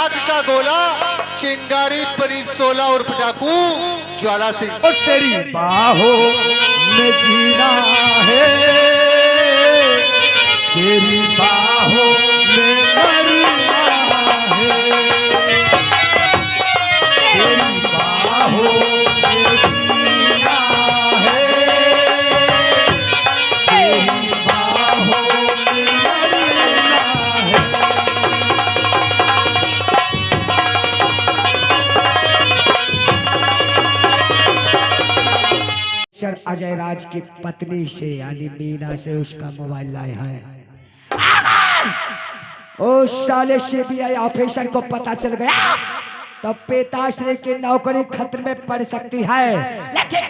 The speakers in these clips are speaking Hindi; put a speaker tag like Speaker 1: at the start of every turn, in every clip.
Speaker 1: नाग का गोला, चिंगारी परी 16 और डाकू ज्वाला सिंह।
Speaker 2: और तेरी बाहों में जीना है, तेरी बाहों में मरना है, तेरी बाहों में जीना है, तेरी बाहों में मरना है।
Speaker 3: अजय राज की पत्नी से यानी मीना से उसका मोबाइल लाया है। उस साले सीबीआई ऑफिसर को पता चल गया तो पिताश्री की नौकरी खतरे में पड़ सकती है, लेकिन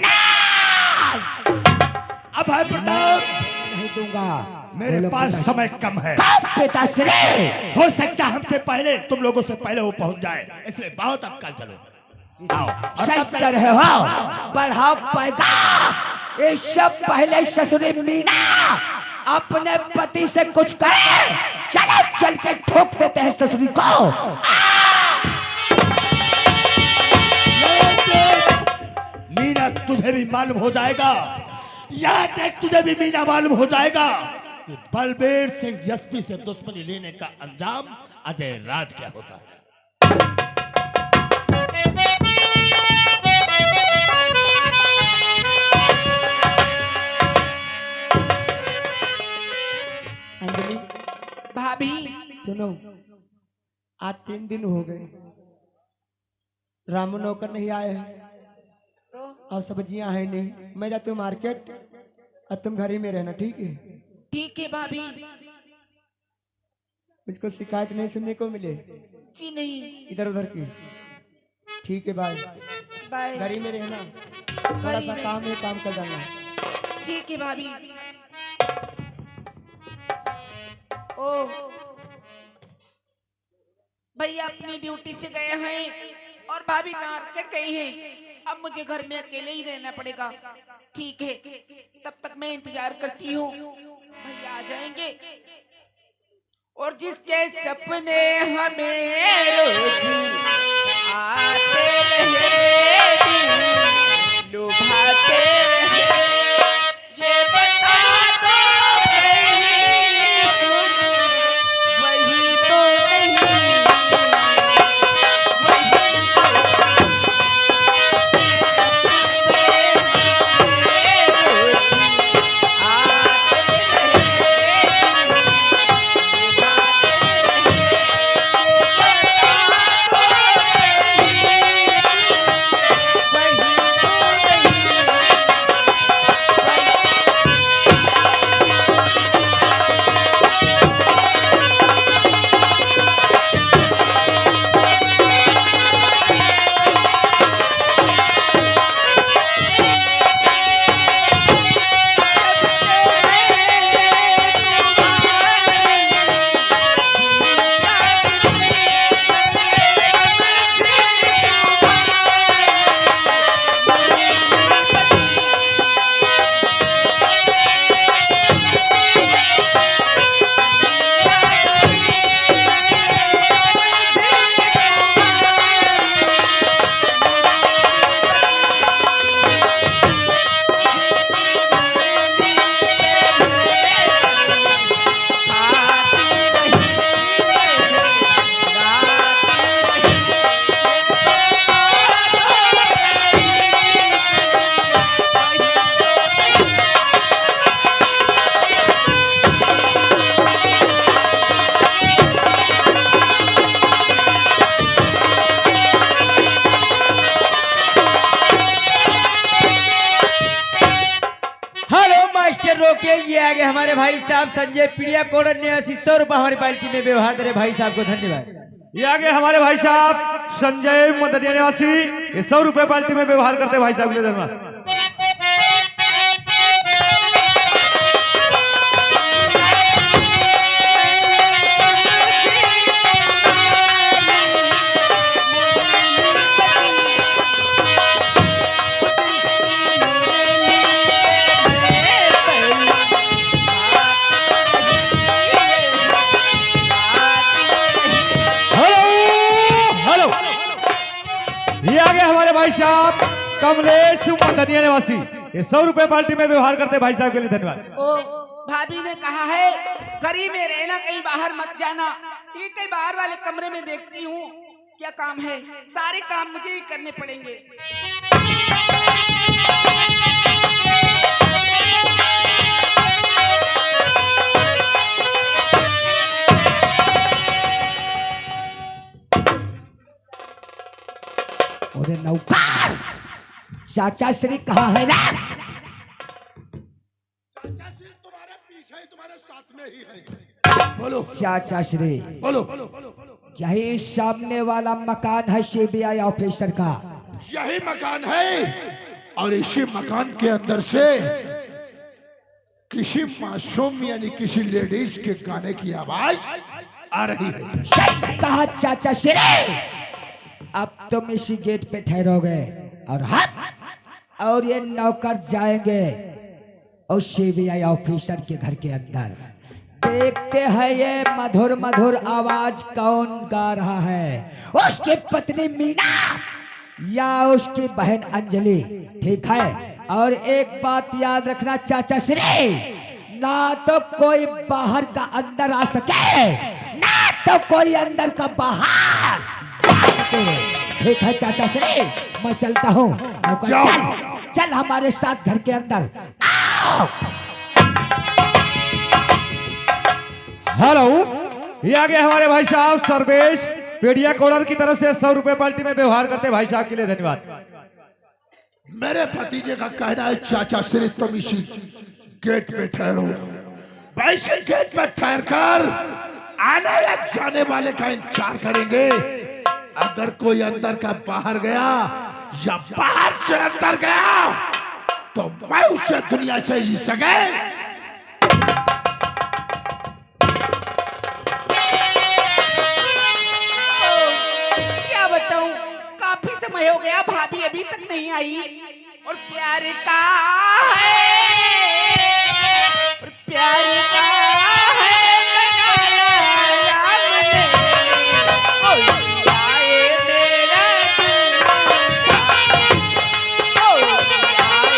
Speaker 2: अब है प्रताप,
Speaker 3: नहीं दूंगा।
Speaker 2: मेरे पास समय कम है।
Speaker 3: पिताश्री
Speaker 2: हो सकता है हमसे पहले, तुम लोगों से पहले वो पहुंच जाए, इसलिए बहुत अब कल चलो।
Speaker 3: सही कर रहे हो, बढ़ाओ पैगाम। इससे पहले ससुरी मीना अपने पति से कुछ करे, चलो चल के ठोक देते हैं ससुरी को।
Speaker 2: मीना तुझे भी मालूम हो जाएगा, याद देख तुझे भी मीना मालूम हो जाएगा कि बलबीर सिंह एसपी से दुश्मनी लेने का अंजाम अजय राज क्या होता है।
Speaker 3: अंजलि
Speaker 4: भाभी
Speaker 3: सुनो, आज 3 दिन हो गए रामू नौकर नहीं आए हैं और सब्जियां हैं नहीं। मैं जाती हूँ मार्केट और तुम घर ही में रहना, ठीक है?
Speaker 4: ठीक है भाभी।
Speaker 3: मुझको शिकायत नहीं सुनने को मिले
Speaker 4: जी नहीं।
Speaker 3: इधर उधर की। ठीक है, बाय
Speaker 4: बाय।
Speaker 3: घर ही में रहना, थोड़ा सा काम है, काम कर डालना।
Speaker 4: ठीक है भाभी। ओ भैया अपनी ड्यूटी से गए हैं और भाभी मार्केट गई हैं। अब मुझे घर में अकेले ही रहना पड़ेगा। ठीक है, तब तक मैं इंतजार करती हूँ, भैया आ जाएंगे। और जिसके सपने हमें रोज आते रहे, लुभाते रहे, ये बता दो कहीं तुम वही तो नहीं, वही तो
Speaker 5: रोके। ये आगे हमारे भाई साहब संजय पीड़िया कोडन ने 100 रुपए हमारी पार्टी में व्यवहार करे भाई साहब को धन्यवाद।
Speaker 2: ये आगे हमारे भाई साहब संजय मदनिया निवासी 100 रुपए पार्टी में व्यवहार करते भाई साहब को धन्यवाद।
Speaker 5: ये आ गए हमारे भाई साहब कमलेश मदनिया निवासी। ये 100 रुपए पार्टी में व्यवहार करते भाई साहब के लिए धन्यवाद।
Speaker 4: ओ भाभी ने कहा है गरीब में रहना, कहीं बाहर मत जाना। ठीक है, बाहर वाले कमरे में देखती हूँ क्या काम है। सारे काम मुझे ही करने पड़ेंगे।
Speaker 3: अरे नौकर, चाचा श्री कहाँ है रे?
Speaker 2: तुम्हारे पीछे ही, तुम्हारे साथ में ही है। बोलो
Speaker 3: चाचा श्री,
Speaker 2: बोलो।
Speaker 3: यही सामने वाला मकान है सीबीआई ऑफिसर का?
Speaker 2: यही मकान है और इसी मकान के अंदर से किसी मासूम यानी किसी लेडीज के गाने की आवाज आ रही है।
Speaker 3: सही कहा चाचा श्री। अब तुम इसी गेट पे ठहरोगे और हम और ये नौकर जाएंगे और सीबीआई ऑफिसर के घर के अंदर। देखते हैं ये मधुर मधुर आवाज कौन गा रहा है, उसकी पत्नी मीना या उसकी बहन अंजलि। ठीक है, और एक बात याद रखना चाचा श्री, ना तो कोई बाहर का अंदर आ सके, ना तो कोई अंदर का बाहर जा सके। ठीक है चाचा श्री, मैं चलता हूँ। चल चल हमारे साथ घर के अंदर। आओ।
Speaker 5: हेलो, ये आ गए हमारे भाई साहब सर्वेश पेड़िया कॉर्नर की तरफ से 100 रुपए पार्टी में व्यवहार करते भाई साहब के लिए धन्यवाद।
Speaker 2: मेरे भतीजे का कहना है चाचा श्री तुम इसी गेट पे ठहरो। वैसे गेट पे ठहर कर आने या जाने वाले का इंतजार करेंगे। अगर कोई अंदर का बाहर गया या बाहर से अंदर गया तो मैं उससे दुनिया से ही सके।
Speaker 4: क्या बताऊं, काफी समय हो गया, भाभी अभी तक नहीं आई। और प्यार का है, और प्यार का है बनाया राम ने। ओ आए मेरा दिल, ओ आए मेरा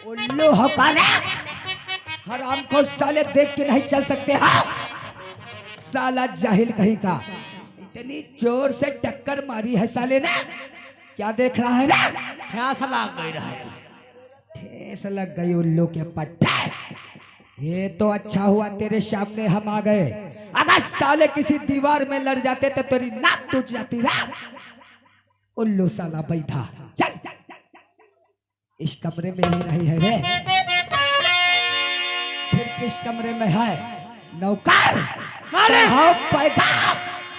Speaker 3: उल्लू हो काला, हराम को साले देख के नहीं चल सकते। हाँ साला जाहिल कहीं का, इतनी जोर से टक्कर मारी है साले ने। क्या देख रहा है रे? ठेस लग गई रहा है। ठेस लग गई उल्लू के पट्टे। ये तो अच्छा हुआ तेरे सामने हम आ गए। अगर साले किसी दीवार में लड़ जाते तो तेरी नाक टूट जाती रे। उल्लू साला बैठा। चल इस कमरे में ही नहीं है रे, फिर किस कमरे में है? नौकर अरे हाँ पैगाम,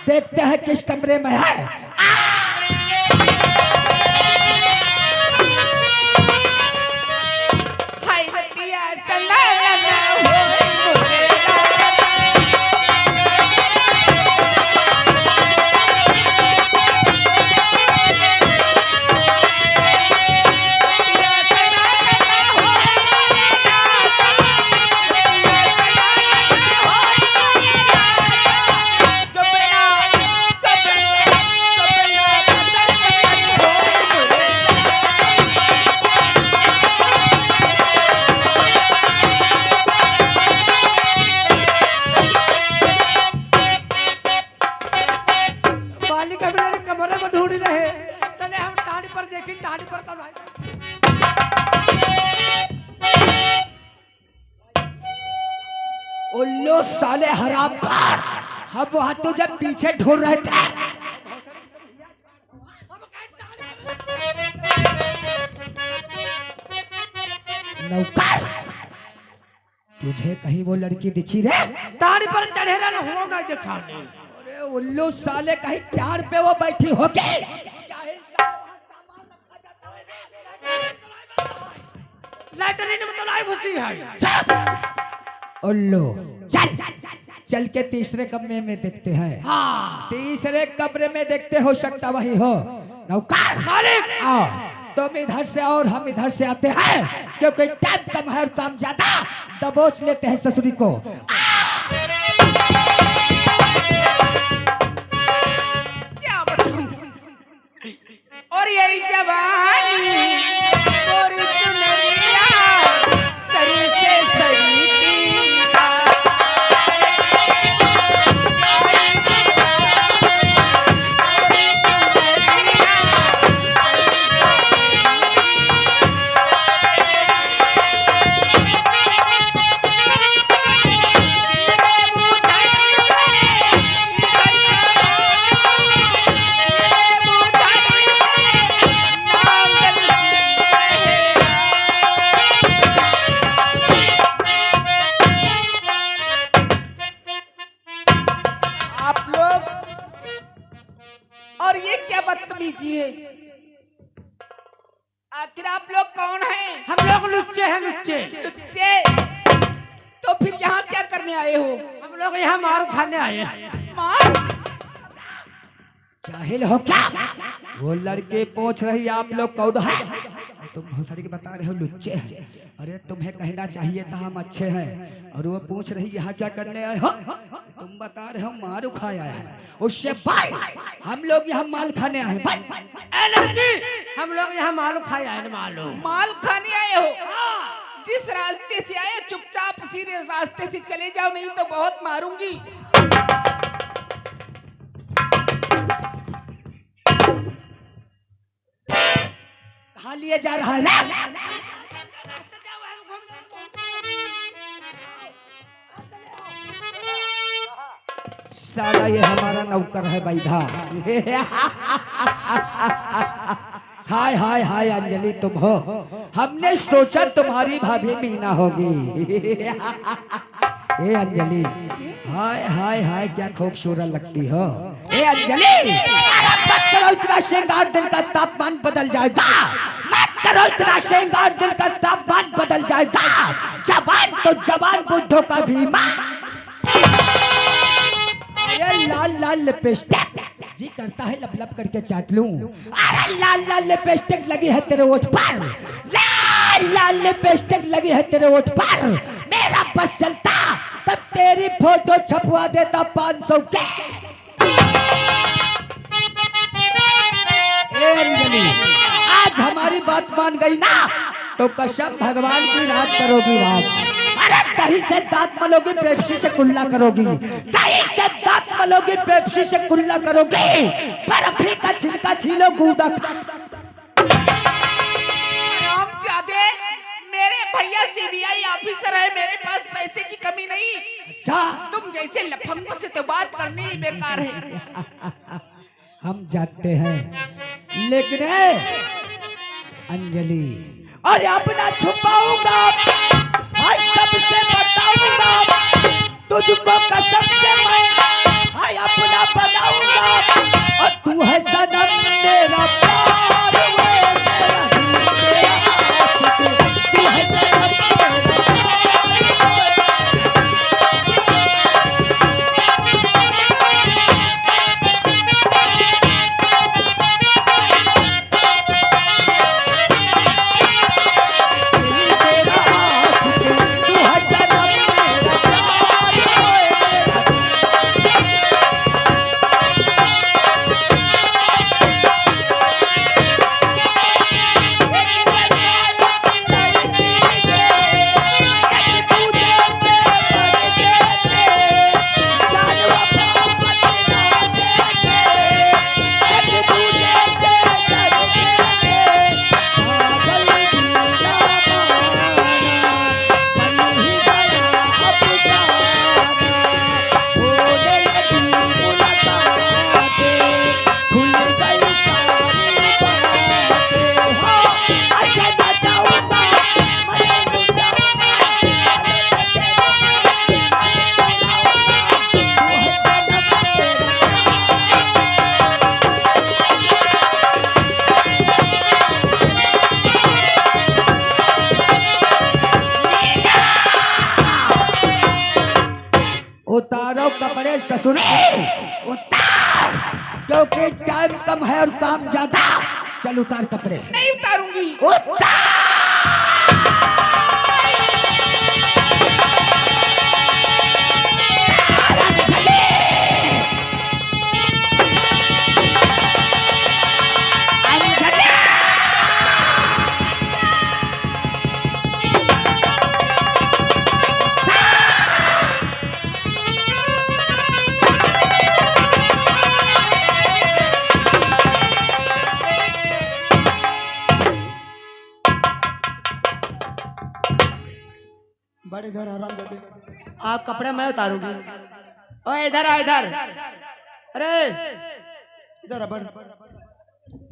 Speaker 3: देखते हैं किस कमरे में है।
Speaker 4: हाय रतिया सलाना हो मोरे
Speaker 3: कमरे में ढूंढ रहे। चले हम टाड़ी पर देखी, टाड़ी पर कब आए? उल्लू साले हरामखोर, हम वहां तुझे पीछे ढूंढ रहे थे। नौकर तुझे कहीं वो लड़की दिखी रे? टाड़ी पर चढ़े रहना हुआ ना देखा। अरे उल्लू साले कहीं टाड़ पे वो बैठी होगी। लैटरीन में तो लाई घुसी है। उल्लू चल चल के तीसरे कमरे में देखते हैं। हाँ तीसरे कमरे में देखते, हो सकता वही हो। नौकर मालिक आओ, तुम इधर से और हम इधर से आते हैं, क्योंकि टाइम कम है और काम ज्यादा। दबोच लेते हैं ससुरी को।
Speaker 4: क्या बताऊं? और यही जवानी गोरी चुनरिया सर से सरीती और ये क्या बदतमीजी है? आखिर आप लोग कौन हैं?
Speaker 3: हम लोग लुच्चे हैं, लुच्चे।
Speaker 4: लुच्चे? तो फिर यहाँ क्या करने आए हो?
Speaker 3: हम लोग यहाँ मार खाने आए हैं।
Speaker 4: मार?
Speaker 3: जाहिल हो क्या? वो लड़के पूछ रही आप लोग कौन है? तुम बहुत सारी के बता रहे हो लुच्चे हैं। अरे तुम्हें कहना चाहिए था हम अच्छे हैं। और वो पूछ रही यहाँ क्या करने आए हो? तुम बता रहे हो मारू खाया है। उससे भाई हम लोग यहाँ माल खाने आए भाई। ए लड़की, हम लोग यहाँ माल खाया है। मालूम
Speaker 4: माल खाने आए हो? जिस रास्ते से आए चुपचाप सीधे रास्ते से चले जाओ, नहीं तो बहुत मारूंगी।
Speaker 3: कहाँ लिए जा रहा है? साला ये हमारा नौकर है बैधा। हाय हाय हाय अंजलि तुम हो। हमने सोचा तुम्हारी भाभी मीना होगी। ए अंजलि, हाय हाय हाय क्या खूबसूरत लगती हो। ए अंजलि, मत करो इतना श्रृंगार, दिल का तापमान बदल जाएगा। मत करो इतना श्रृंगार, दिल का तापमान बदल जाएगा। जवान तो जवान बुद्धों का भी मां। अरे लाल लाल लिपस्टिक, जी करता है लब लब करके चाट लूं। अरे लाल लाल लिपस्टिक लगी है तेरे ओठ पर। लाल लाल लिपस्टिक लगी है तेरे ओठ पर। मेरा बस चलता तो तेरी फोटो छपवा देता 500 के। ए अंजलि, आज हमारी बात मान गई ना तो कसम भगवान की राज करोगी राज। अरे दही से दांत मलोगी, पेप्सी से कुल्ला करोगी। दही से दांत मलोगी, पेप्सी से कुल्ला करोगी। बर्फी का छिलका छीलो, गूदा।
Speaker 4: हरामजादे, मेरे भैया सीबीआई ऑफिसर है, मेरे पास पैसे की कमी नहीं।
Speaker 3: अच्छा,
Speaker 4: तुम जैसे लफंगों से तो बात करनी ही बेकार है।
Speaker 3: हम जानते हैं, लेकिन अंजलि और अपना छुपाऊंगा, हाय सबसे बताऊंगा। तुझको कसम से मैं हाय अपना बनाऊंगा। और तू है सनम मेरा प्यार, वो मेरा दिल तेरा आशिक। तू है सनम मेरा ससुरे उतार, क्योंकि टाइम कम है और काम ज्यादा। चल उतार कपड़े।
Speaker 4: नहीं उतारूंगी।
Speaker 3: बड़े इधर आराम दे दे। आप कपड़े मैं उतारूंगी। ओए इधर आ इधर। अरे इधर आ, बड़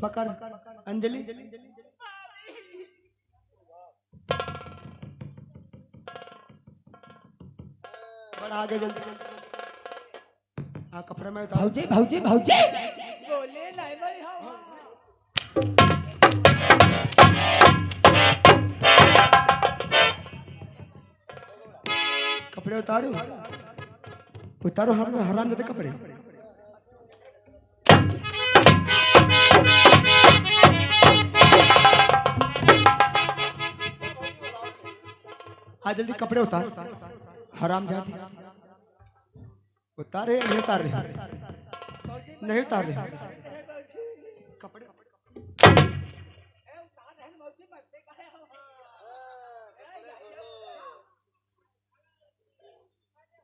Speaker 3: पकड़ अंजलि। बड़ आगे जल्दी। हाँ कपड़े मैं उतारू।
Speaker 6: भौजी भौजी भौजी
Speaker 3: बोले नहीं भाई। हाँ कपड़े उतारो उतारो, हम हराम देते कपड़े। आ जल्दी कपड़े उतार, हराम जाती। उतार रहे नहीं उतार रहे, नहीं उतार रहे कपड़े।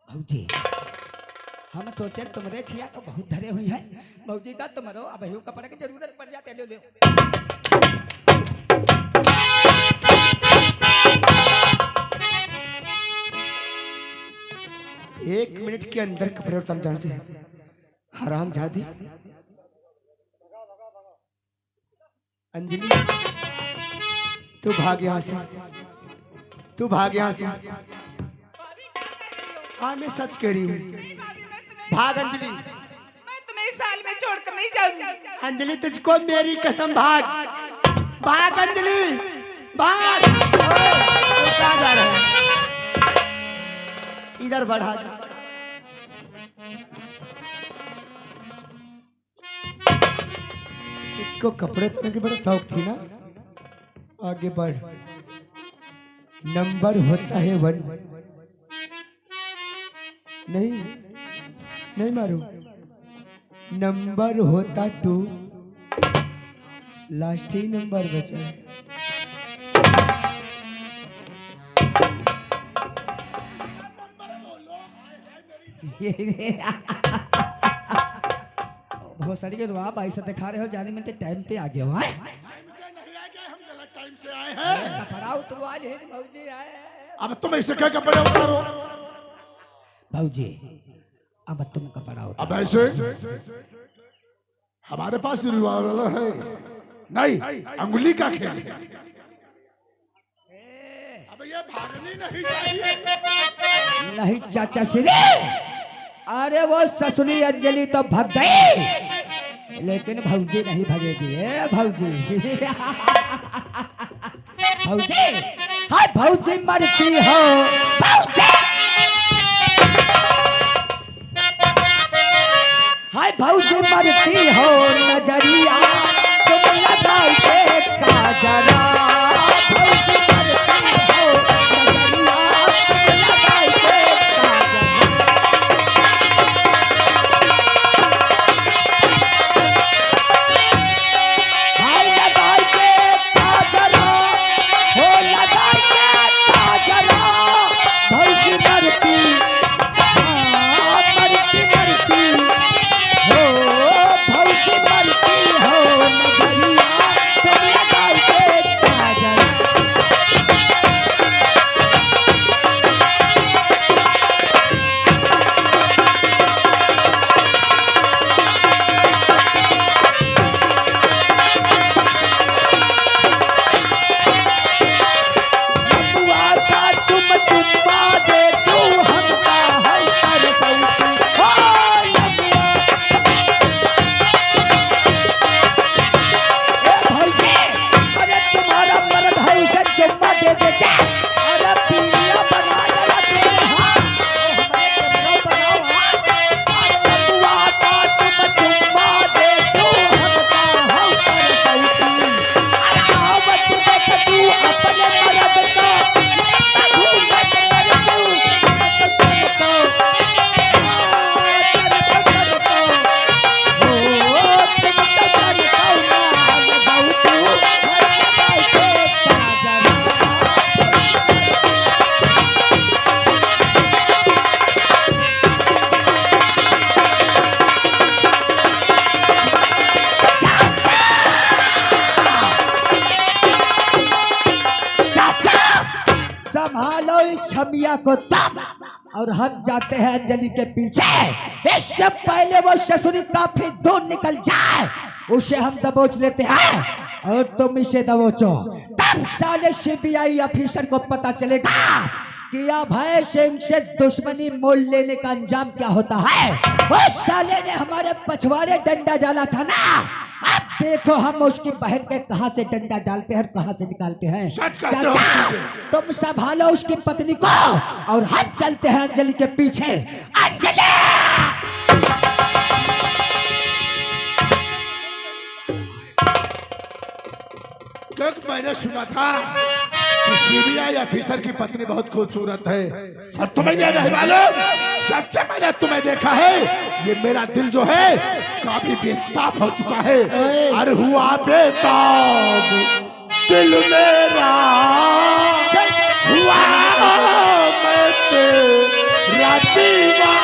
Speaker 6: भौजी हम सोचे तुमरे खिया तो बहुत धरे हुई है भौजी का तुम्हारो अब कपड़े की जरूरत पड़ जाते। ले ले
Speaker 3: 1 मिनट के अंदर कपड़े उतर जाने से हराम जादी। अंजलि तू भाग यहाँ से, तू भाग यहाँ से। हाँ मैं सच कह रही हूँ, भाग अंजलि।
Speaker 4: मैं तुम्हें इस साल में छोड़कर नहीं जाऊंगी।
Speaker 3: अंजलि तुझको मेरी कसम, भाग भाग अंजलि भाग। तो कहाँ जा रहा है? इधर बढ़ा। तुझको कपड़े धोने की बड़ा शौक थी ना, आगे बढ़। नंबर होता है 1, नहीं नहीं मारू। नंबर होता 2, लास्ट ही नंबर बचा।
Speaker 6: बहुत सारी के रुआ भाई से दिखा रहे हो जाने में टाइम पे आ गए हो। कपड़ा उतरवा ले भौजी आए।
Speaker 2: अब तुम ऐसे क्या कपड़े उतारो?
Speaker 6: भौजी अब तुम कपड़ा उतारो।
Speaker 2: अब ऐसे हमारे पास रिवॉल्वर है नहीं, अंगुली का खेल है। अब ये भागनी नहीं चाहिए।
Speaker 6: नहीं चाचा श्री, अरे वो ससुरी अंजलि तो भाग गई, लेकिन भौजी नहीं भागेगी। भौजी भौजी हाय भौजी मरती हो भौजी, हाय भौजी मरती हो नजरिया तुम लगाई के काजरा। भौजी मरती हो नजरिया तुम लगाई के काजरा। हाय लगाई के काजरा, हो लगाई के काजरा। भौजी मरती, हाँ मरती मरती हो, भौजी मरती हो छमिया को दम और हम जाते हैं अंजलि के पीछे। इससे पहले वो ससुरी काफी दूर निकल जाए उसे हम दबोच लेते हैं और तुम इसे दबोचो। तब साले सीबीआई ऑफिसर को पता चलेगा कि अभय सिंह से दुश्मनी मोल लेने का अंजाम क्या होता है। उस साले ने हमारे पछवाड़े डंडा डाला था ना, अब देखो हम उसकी बहन के कहां से डंडा डालते हैं और कहां से निकालते हैं। चाचा तुम संभालो उसकी पत्नी को और हम चलते हैं अंजलि के पीछे। अंजलि
Speaker 7: क्योंकि मैंने सुना था कि सीबीआई ऑफिसर की पत्नी बहुत खूबसूरत है। सब तुम्हें ये नहीं मालूम, जब से मैंने तुम्हें देखा है ये मेरा दिल जो है काफी बेताब हो चुका है। अरे हुआ बेताब दिल मेरा, हुआ मैं तेरा दीवाना।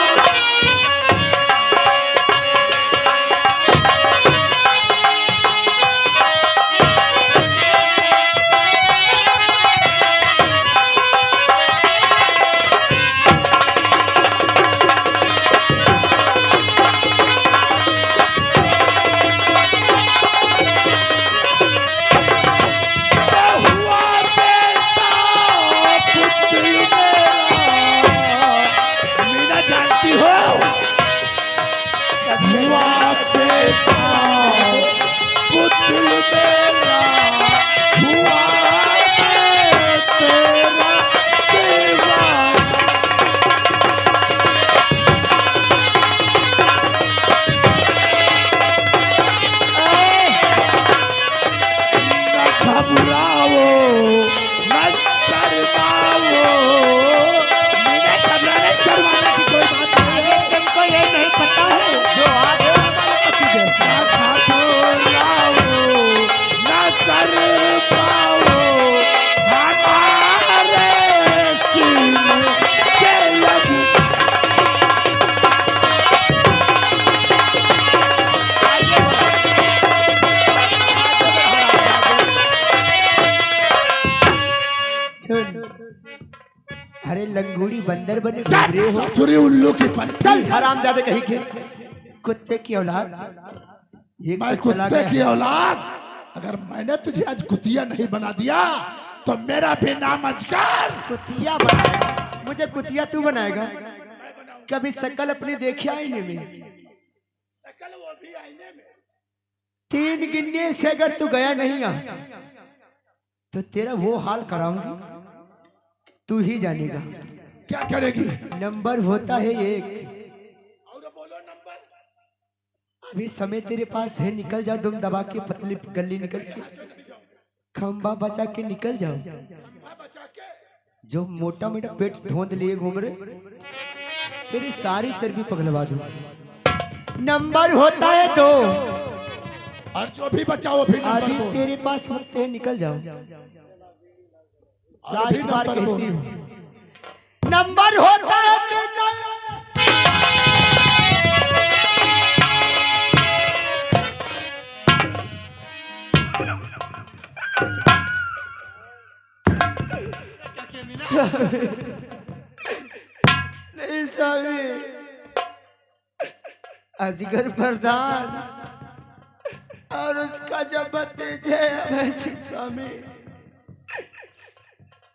Speaker 6: अरे लंगूड़ी बंदर बने
Speaker 7: ससुरी उल्लू की पत्नी,
Speaker 6: हरामजादे कहीं के कुत्ते की औलाद। ये
Speaker 7: मैं कुत्ते की औलाद, अगर मैंने तुझे आज कुतिया नहीं बना दिया तो मेरा भी नाम अजगर।
Speaker 6: कुतिया बनाएगा मुझे, कुतिया तू बनाएगा? कभी शकल अपनी देखी आईने में?
Speaker 7: शकल वो भी आईने में।
Speaker 6: 3 गिनने से अगर तू गया नहीं यहाँ से तो तेरा वो हाल कराऊंगी, तू ही जानेगा।
Speaker 7: क्या करेगी?
Speaker 6: नंबर होता है 1।
Speaker 7: और बोलो नंबर।
Speaker 6: अभी समय तेरे पास है, निकल जाओ तुम दबा के पतली गली निकल के खंबा बचा के निकल जाओ। जो मोटा मोटा पेट धोंद लिए घूम रहे तेरी सारी चर्बी पगलवा दूं। नंबर होता है 2
Speaker 7: और जो भी बचा वो भी नंबर
Speaker 6: अभी
Speaker 7: दो।
Speaker 6: तेरे पास वक्त है, निकल जाओ।
Speaker 7: और भी
Speaker 6: लास्ट बार
Speaker 7: नंबर दो।
Speaker 6: कहती हूँ नंबर होता है 3। नहीं स्वामी, अजगर प्रधान और उसका जब भतीजे अभय सिंह स्वामी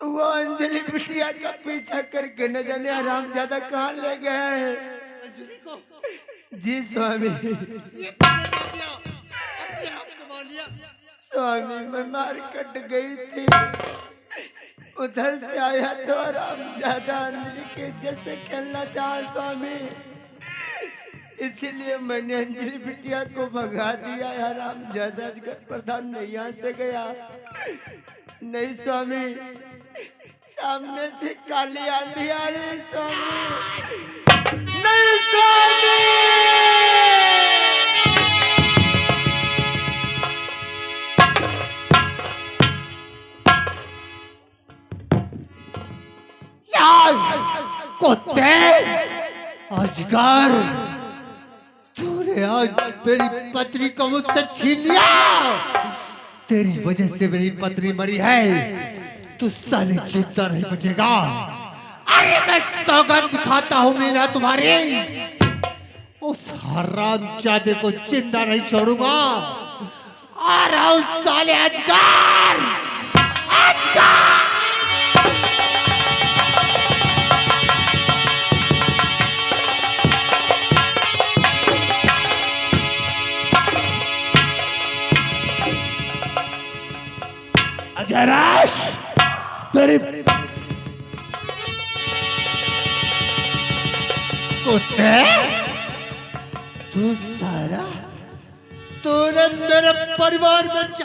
Speaker 6: वो अंजलि बिटिया का पीछा करके न जाने हरामजादा कहाँ ले गया है। जी स्वामी। स्वामी मैं मार कट गई थी, उधर से आया तो हरामजादा अंजलि के इज्जत से खेलना चाहा स्वामी, इसीलिए मैंने अंजलि बिटिया को भगा दिया। हरामजादा अजगर प्रधान नहीं यहाँ से गया। नहीं स्वामी, सामने से काली आंधी आ रही स्वामी। नहीं स्वामी।
Speaker 1: कुत्ते, अजगर, तूने आज मेरी पत्नी को मुझसे छीन लिया। तेरी वजह से मेरी पत्नी मरी है, तू साले जिंदा नहीं बचेगा। अरे मैं सौगंध खाता हूँ मीना तुम्हारी, उस हरामजादे को जिंदा नहीं छोड़ूंगा। आ रहा हूँ साले अजगर, अजगर।
Speaker 2: अजयराज तेरी
Speaker 1: कुत्ते, तू सारा तूने मेरे परिवार में